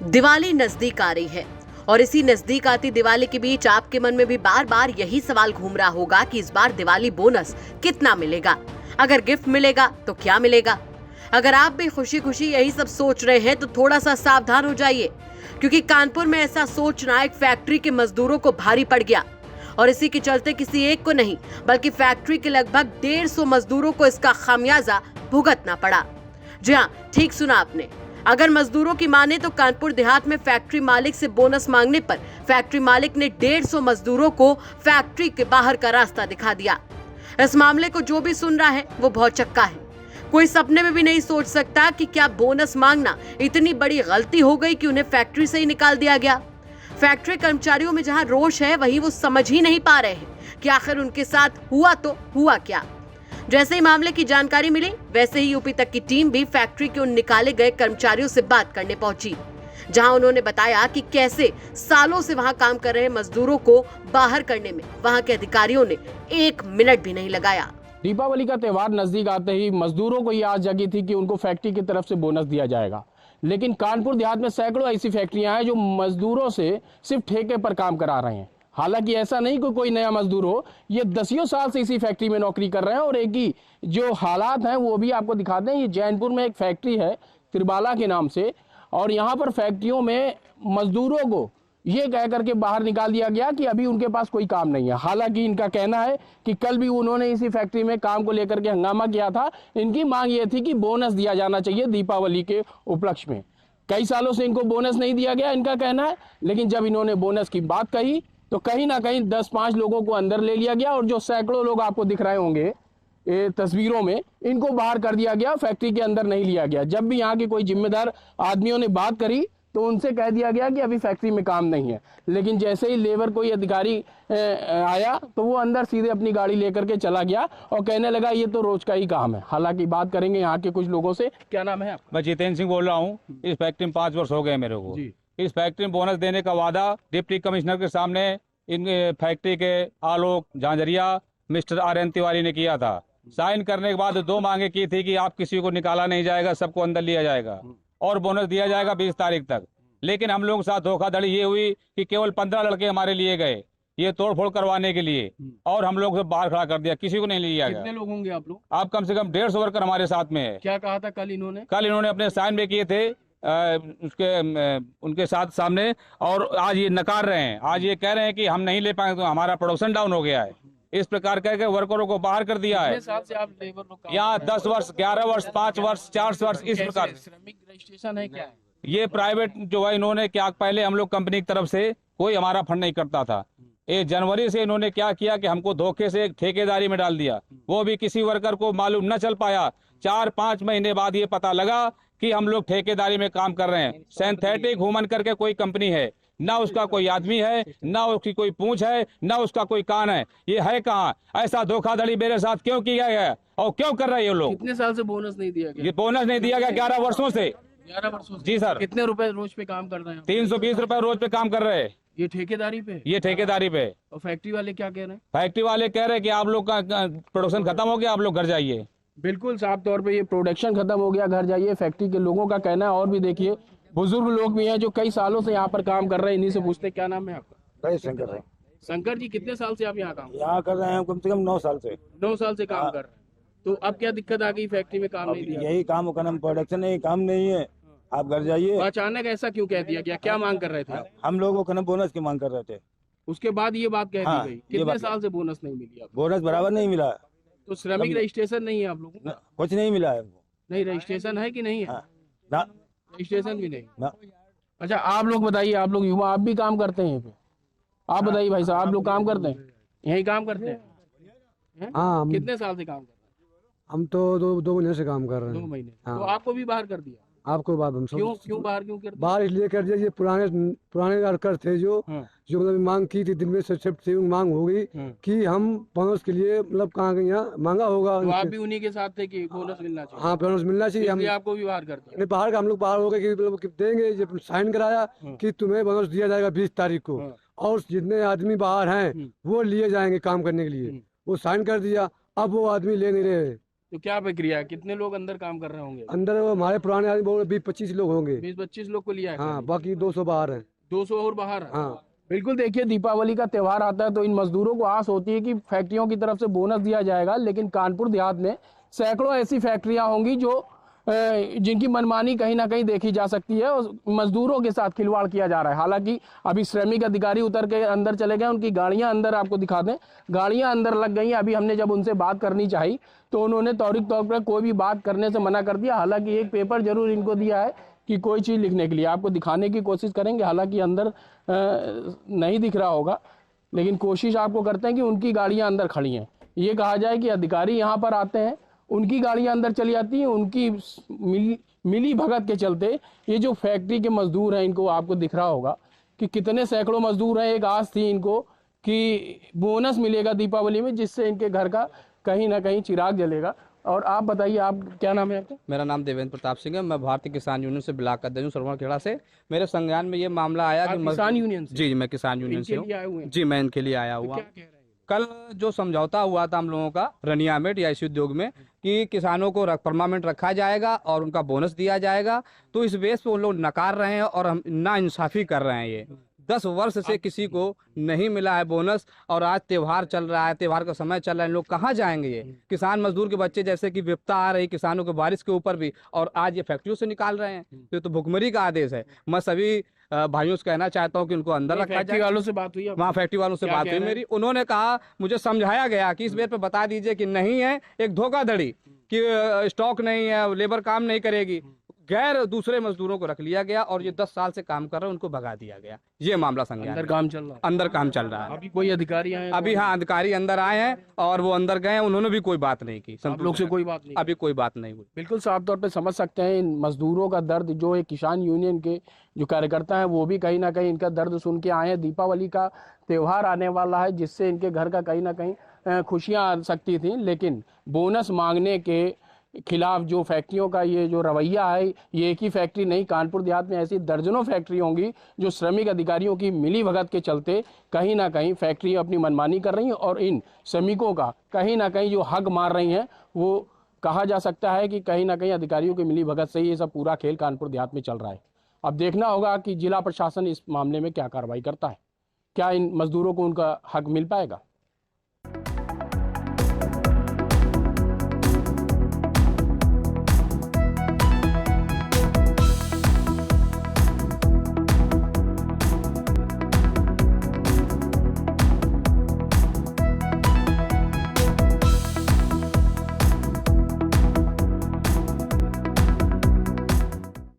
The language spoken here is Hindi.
दिवाली नजदीक आ रही है और इसी नजदीक आती दिवाली के बीच आपके मन में भी बार बार यही सवाल घूम रहा होगा कि इस बार दिवाली बोनस कितना मिलेगा, अगर गिफ्ट मिलेगा तो क्या मिलेगा। अगर आप भी खुशी खुशी यही सब सोच रहे हैं तो थोड़ा सा सावधान हो जाइए, क्योंकि कानपुर में ऐसा सोचना एक फैक्ट्री के मजदूरों को भारी पड़ गया और इसी के चलते किसी एक को नहीं बल्कि फैक्ट्री के लगभग 150 मजदूरों को इसका खामियाजा भुगतना पड़ा। जी हाँ, ठीक सुना आपने। अगर मजदूरों की माने तो कानपुर देहात में फैक्ट्री मालिक से बोनस मांगने पर फैक्ट्री मालिक ने 150 मजदूरों को फैक्ट्री के बाहर का रास्ता दिखा दिया। इस मामले को जो भी सुन रहा है वो बहुत चक्का है। कोई सपने में भी नहीं सोच सकता कि क्या बोनस मांगना इतनी बड़ी गलती हो गई कि उन्हें फैक्ट्री से ही निकाल दिया गया। फैक्ट्री कर्मचारियों में जहां रोष है वहीं वो समझ ही नहीं पा रहे हैं कि आखिर उनके साथ हुआ तो हुआ क्या। जैसे ही मामले की जानकारी मिली वैसे ही यूपी तक की टीम भी फैक्ट्री के उन निकाले गए कर्मचारियों से बात करने पहुंची, जहां उन्होंने बताया कि कैसे सालों से वहां काम कर रहे मजदूरों को बाहर करने में वहां के अधिकारियों ने 1 मिनट भी नहीं लगाया। दीपावली का त्यौहार नजदीक आते ही मजदूरों को ये आस जगी थी कि उनको फैक्ट्री की तरफ से बोनस दिया जाएगा, लेकिन कानपुर देहात में सैकड़ों ऐसी फैक्ट्रियां हैं जो मजदूरों से सिर्फ ठेके पर काम करा रहे हैं। हालांकि ऐसा नहीं कि कोई नया मजदूर हो, ये 10 साल से इसी फैक्ट्री में नौकरी कर रहे हैं। और एक ही जो हालात हैं वो भी आपको दिखाते हैं। ये जैनपुर में एक फैक्ट्री है त्रिबाला के नाम से, और यहाँ पर फैक्ट्रियों में मजदूरों को ये कह करके बाहर निकाल दिया गया कि अभी उनके पास कोई काम नहीं है। हालांकि इनका कहना है कि कल भी उन्होंने इसी फैक्ट्री में काम को लेकर के हंगामा किया था। इनकी मांग ये थी कि बोनस दिया जाना चाहिए दीपावली के उपलक्ष्य में। कई सालों से इनको बोनस नहीं दिया गया, इनका कहना है। लेकिन जब इन्होंने बोनस की बात कही तो कहीं ना कहीं 10-5 लोगों को अंदर ले लिया गया, और जो सैकड़ों लोग आपको दिख रहे होंगे ये तस्वीरों में, इनको बाहर कर दिया गया, फैक्ट्री के अंदर नहीं लिया गया। जब भी यहाँ के कोई जिम्मेदार आदमियों ने बात करी तो उनसे कह दिया गया कि अभी फैक्ट्री में काम नहीं है। लेकिन जैसे ही लेबर कोई अधिकारी आया तो वो अंदर सीधे अपनी गाड़ी लेकर के चला गया और कहने लगा ये तो रोज का ही काम है। हालांकि बात करेंगे यहाँ के कुछ लोगों से। क्या नाम है आपका? मैं जितेंद्र सिंह बोल रहा हूँ। इस फैक्ट्री में 5 वर्ष हो गए मेरे को। इस फैक्ट्री में बोनस देने का वादा डिप्टी कमिश्नर के सामने इन फैक्ट्री के आलोक झांझरिया मिस्टर RN तिवारी ने किया था। साइन करने के बाद 2 मांगे की थी कि आप किसी को निकाला नहीं जाएगा, सबको अंदर लिया जाएगा और बोनस दिया जाएगा 20 तारीख तक। लेकिन हम लोगों के साथ धोखाधड़ी ये हुई कि केवल 15 लड़के हमारे लिए गए ये तोड़फोड़ करवाने के लिए, और हम लोग से बाहर खड़ा कर दिया, किसी को नहीं लिया गया। कितने लोग होंगे आप लोग? आप कम से कम 150 वर्कर हमारे साथ में है। क्या कहा था कल इन्होंने? कल इन्होंने अपने साइन भी किए थे उनके साथ सामने, और आज ये नकार रहे हैं। आज ये कह रहे हैं कि हम नहीं ले पाएंगे तो हमारा प्रोडक्शन डाउन हो गया है। इस प्रकार करके वर्करों को बाहर कर दिया है। साल से आप लेबर लोग यहाँ 10 वर्ष, 11 वर्ष, 5 वर्ष, 4 वर्ष, इस प्रकार। श्रमिक रजिस्ट्रेशन है क्या? ये प्राइवेट जो है, इन्होंने क्या, पहले हम लोग कंपनी की तरफ से कोई हमारा फंड नहीं करता था। ये जनवरी से इन्होंने क्या किया कि हमको धोखे से ठेकेदारी में डाल दिया, वो भी किसी वर्कर को मालूम न चल पाया। 4-5 महीने बाद ये पता लगा कि हम लोग ठेकेदारी में काम कर रहे हैं। सिंथेटिक ह्यूमन करके कोई कंपनी है, ना उसका कोई आदमी है, ना उसकी कोई पूंछ है, ना उसका कोई कान है। ये है कहाँ? ऐसा धोखाधड़ी मेरे साथ क्यों किया गया और क्यों कर रहे हैं ये लोग? कितने साल से बोनस नहीं दिया गया? ये बोनस नहीं दिया गया 11 वर्षों से। 11 वर्षों से? जी सर। कितने रुपए रोज पे काम कर रहे हैं? 320 रुपए रोज पे काम कर रहे हैं। ये ठेकेदारी पे? ये ठेकेदारी पे। और फैक्ट्री वाले क्या कह रहे हैं? फैक्ट्री वाले कह रहे हैं कि आप लोग का प्रोडक्शन खत्म हो गया, आप लोग घर जाइए। बिल्कुल साफ तौर पे ये प्रोडक्शन खत्म हो गया, घर जाइए, फैक्ट्री के लोगों का कहना है। और भी देखिए बुजुर्ग लोग भी हैं जो कई सालों से यहाँ पर काम कर रहे हैं। इन्हीं से पूछते हैं, क्या नाम है आपका? शंकर है। शंकर जी, कितने साल से आप यहाँ काम कर रहे हैं? कम से कम 9 साल से। 9 साल से काम कर रहे हैं। तो अब क्या दिक्कत आ गई? फैक्ट्री में काम नहीं दिया? यही काम का नाम प्रोडक्शन है, काम नहीं है, आप घर जाइए। अचानक ऐसा क्यों कह दिया गया? क्या मांग कर रहे थे? हम लोगों को बोनस की मांग कर रहे थे, उसके बाद ये बात कह हाँ, दी गई। कितने साल से बोनस नहीं मिली आपको? बोनस बराबर नहीं मिला। तो श्रमिक रजिस्ट्रेशन नहीं है आप लोगों का? कुछ नहीं मिला है। नहीं, रजिस्ट्रेशन है कि नहीं है? हाँ, ना रजिस्ट्रेशन भी नहीं। ना। अच्छा, आप लोग बताइए, आप लोग युवा, आप भी काम करते हैं यहाँ पे? आप बताइए भाई साहब, आप लोग काम करते हैं? यही काम करते हैं? हाँ, कितने साल से काम कर रहे हैं? हम तो 2 महीने से काम कर रहे 2 हैं। महीने। हाँ। तो आपको भी बाहर कर दिया? आपको बात हम क्यों बाहर क्यों कर दिया? बाहर इसलिए कर दिया, ये पुराने वर्कर थे जो मतलब मांग की थी, दिन में शिफ्ट से मांग हो गई कि हम बोनस के लिए मतलब कहाँ यहाँ मांगा होगा। तो आप भी उन्हीं के साथ थे कि बोनस मिलना चाहिए? हाँ, बोनस मिलना चाहिए। हम आपको भी बाहर कर दिया? बाहर का हम लोग बाहर हो गए कि मतलब देंगे, जब साइन कराया कि तुम्हें बोनस दिया जाएगा 20 तारीख को, और जितने आदमी बाहर हैं वो लिए जाएंगे काम करने के लिए, वो साइन कर दिया। अब वो आदमी ले नहीं रहे, तो क्या प्रक्रिया है, कितने लोग अंदर काम कर रहे होंगे? अंदर वो हमारे पुराने आदमी बोल 20-25 लोग होंगे। 20-25 लोग को लिया है हाँ, खाली? बाकी 200 बाहर हैं। 200 और बाहर है? हाँ। बिल्कुल। देखिए, दीपावली का त्योहार आता है तो इन मजदूरों को आस होती है कि फैक्ट्रियों की तरफ से बोनस दिया जाएगा, लेकिन कानपुर देहात में सैकड़ों ऐसी फैक्ट्रियां होंगी जो जिनकी मनमानी कहीं ना कहीं देखी जा सकती है और मजदूरों के साथ खिलवाड़ किया जा रहा है। हालांकि अभी श्रमिक अधिकारी उतर के अंदर चले गए, उनकी गाड़ियां अंदर, आपको दिखा दें, गाड़ियां अंदर लग गई। अभी हमने जब उनसे बात करनी चाहिए तो उन्होंने त्वरित तौर पर कोई भी बात करने से मना कर दिया। हालांकि एक पेपर जरूर इनको दिया है कि कोई चीज़ लिखने के लिए, आपको दिखाने की कोशिश करेंगे। हालांकि अंदर नहीं दिख रहा होगा, लेकिन कोशिश आपको करते हैं कि उनकी गाड़ियां अंदर खड़ी हैं। ये कहा जाए कि अधिकारी यहाँ पर आते हैं, उनकी गाड़ियां अंदर चली जाती हैं। उनकी मिली भगत के चलते ये जो फैक्ट्री के मजदूर हैं, इनको आपको दिख रहा होगा कि कितने सैकड़ों मजदूर हैं। एक आस थी इनको कि बोनस मिलेगा दीपावली में, जिससे इनके घर का कहीं ना कहीं चिराग जलेगा। और आप बताइए, आप क्या नाम है आपका? मेरा नाम देवेंद्र प्रताप सिंह है। मैं भारतीय किसान यूनियन से ब्लॉक अध्यक्ष हूं, सरवणखेड़ा से। मेरे संज्ञान में ये मामला आया कि किसान यूनियन से? जी, मैं किसान यूनियन से इनके लिए आए हुए हूँ। हैं? जी, मैं इनके लिए आया हुआ। क्या कह रहे हैं? कल जो समझौता हुआ था हम लोगों का रनिया में टीआईसी उद्योग में कि किसानों को परमानेंट रखा जाएगा और उनका बोनस दिया जाएगा, तो इस बेस पे वो लोग नकार रहे हैं और हम ना इंसाफी कर रहे हैं। ये 10 वर्ष से किसी को नहीं मिला है बोनस, और आज त्योहार चल रहा है, त्योहार का समय चल रहा है, लोग कहाँ जाएंगे? ये किसान मजदूर के बच्चे, जैसे कि विपदा आ रही किसानों के बारिश के ऊपर भी, और आज ये फैक्ट्रियों से निकाल रहे हैं। ये तो भुखमरी का आदेश है। मैं सभी भाइयों से कहना चाहता हूँ कि उनको अंदर रखा फैक्ट्री जाए। वालों से बात हुई? वहाँ फैक्ट्री वालों से बात हुई मेरी, उन्होंने कहा, मुझे समझाया गया कि इस बेर पे बता दीजिए कि नहीं है, एक धोखाधड़ी कि स्टॉक नहीं है, लेबर काम नहीं करेगी। गैर दूसरे मजदूरों को रख लिया गया और ये 10 साल से काम कर रहे हैं, उनको भगा दिया गया। ये मामला संज्ञान अंदर में। काम चल रहा है? अंदर काम चल रहा है। अभी कोई अधिकारी आए हैं? अभी हाँ, अधिकारी अंदर आए हैं और वो अंदर गए हैं, उन्होंने भी कोई बात नहीं की। आप लोग से कोई बात नहीं? अभी कोई बात नहीं हुई। बिल्कुल साफ तौर पे समझ सकते हैं इन मजदूरों का दर्द। जो एक किसान यूनियन के जो कार्यकर्ता हैं, वो भी कहीं ना कहीं इनका दर्द सुन के आए हैं। दीपावली का त्यौहार आने वाला है, जिससे इनके घर का कहीं ना कहीं खुशियां आ सकती थी, लेकिन बोनस मांगने के खिलाफ जो फैक्ट्रियों का ये जो रवैया है, ये एक ही फैक्ट्री नहीं, कानपुर देहात में ऐसी दर्जनों फैक्ट्री होंगी जो श्रमिक अधिकारियों की मिली भगत के चलते कहीं ना कहीं फैक्ट्री अपनी मनमानी कर रही हैं और इन श्रमिकों का कहीं ना कहीं जो हक मार रही हैं, वो कहा जा सकता है कि कहीं ना कहीं अधिकारियों की मिली भगत से ही ये सब पूरा खेल कानपुर देहात में चल रहा है। अब देखना होगा कि जिला प्रशासन इस मामले में क्या कार्रवाई करता है। क्या इन मजदूरों को उनका हक मिल पाएगा?